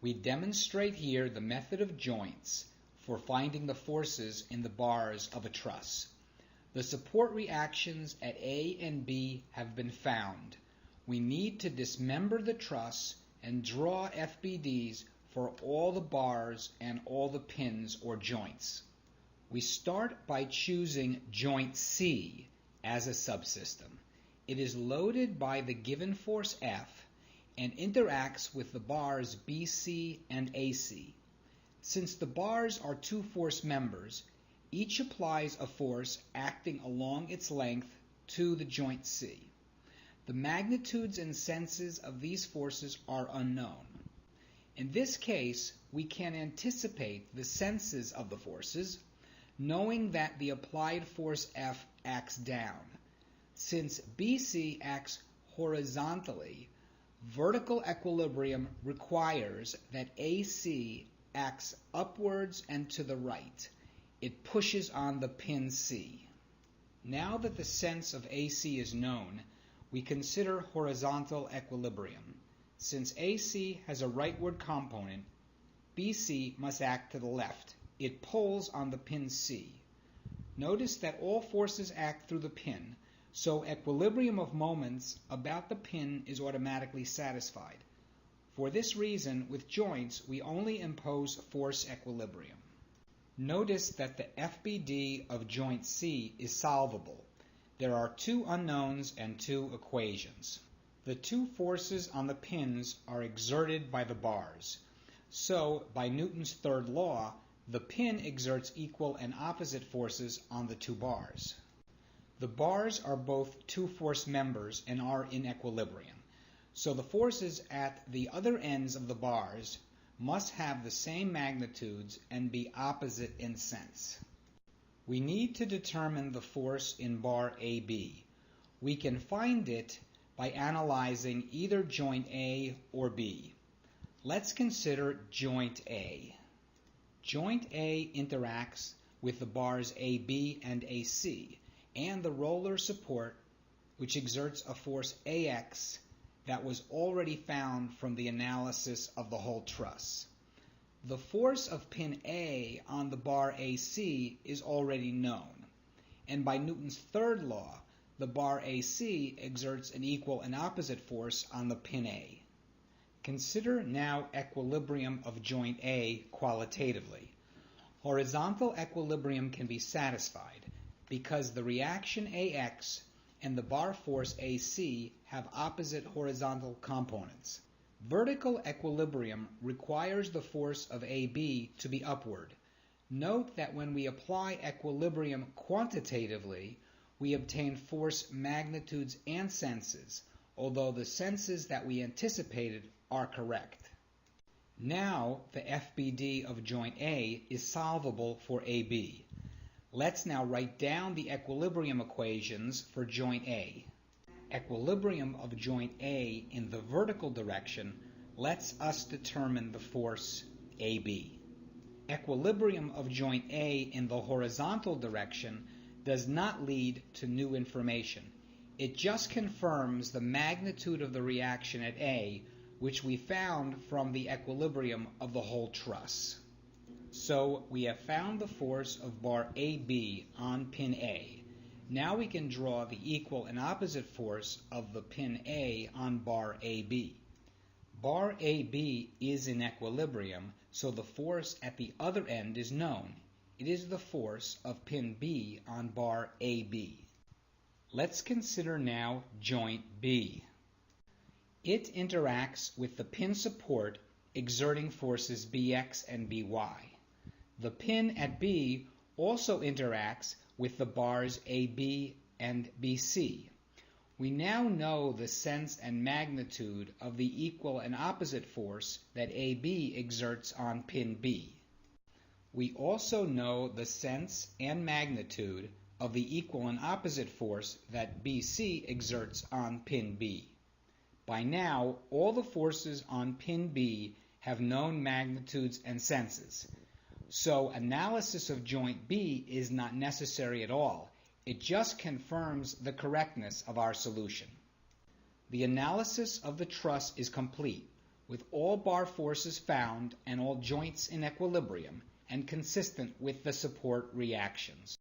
We demonstrate here the method of joints for finding the forces in the bars of a truss. The support reactions at A and B have been found. We need to dismember the truss and draw FBDs for all the bars and all the pins or joints. We start by choosing joint C as a subsystem. It is loaded by the given force F and interacts with the bars BC and AC. Since the bars are two force members, each applies a force acting along its length to the joint C. The magnitudes and senses of these forces are unknown. In this case, we can anticipate the senses of the forces, knowing that the applied force F acts down. Since BC acts horizontally, vertical equilibrium requires that AC acts upwards and to the right. It pushes on the pin C. Now that the sense of AC is known, we consider horizontal equilibrium. Since AC has a rightward component, BC must act to the left. It pulls on the pin C. Notice that all forces act through the pin, so equilibrium of moments about the pin is automatically satisfied. For this reason, with joints, we only impose force equilibrium. Notice that the FBD of joint C is solvable. There are two unknowns and two equations. The two forces on the pins are exerted by the bars. So, by Newton's third law, the pin exerts equal and opposite forces on the two bars. The bars are both two force members and are in equilibrium. So the forces at the other ends of the bars must have the same magnitudes and be opposite in sense. We need to determine the force in bar AB. We can find it by analyzing either joint A or B. Let's consider joint A. Joint A interacts with the bars AB and AC and the roller support, which exerts a force AX that was already found from the analysis of the whole truss. The force of pin A on the bar AC is already known, and by Newton's third law, the bar AC exerts an equal and opposite force on the pin A. Consider now equilibrium of joint A qualitatively. Horizontal equilibrium can be satisfied because the reaction AX and the bar force AC have opposite horizontal components. Vertical equilibrium requires the force of AB to be upward. Note that when we apply equilibrium quantitatively, we obtain force magnitudes and senses, although the senses that we anticipated are correct. Now the FBD of joint A is solvable for AB. Let's now write down the equilibrium equations for joint A. Equilibrium of joint A in the vertical direction lets us determine the force AB. Equilibrium of joint A in the horizontal direction does not lead to new information. It just confirms the magnitude of the reaction at A, which we found from the equilibrium of the whole truss. So we have found the force of bar AB on pin A. Now we can draw the equal and opposite force of the pin A on bar AB. Bar AB is in equilibrium, so the force at the other end is known. It is the force of pin B on bar AB. Let's consider now joint B. It interacts with the pin support exerting forces Bx and By. The pin at B also interacts with the bars AB and BC. We now know the sense and magnitude of the equal and opposite force that AB exerts on pin B. We also know the sense and magnitude of the equal and opposite force that BC exerts on pin B. By now, all the forces on pin B have known magnitudes and senses. So analysis of joint B is not necessary at all. It just confirms the correctness of our solution. The analysis of the truss is complete. with all bar forces found and all joints in equilibrium and consistent with the support reactions.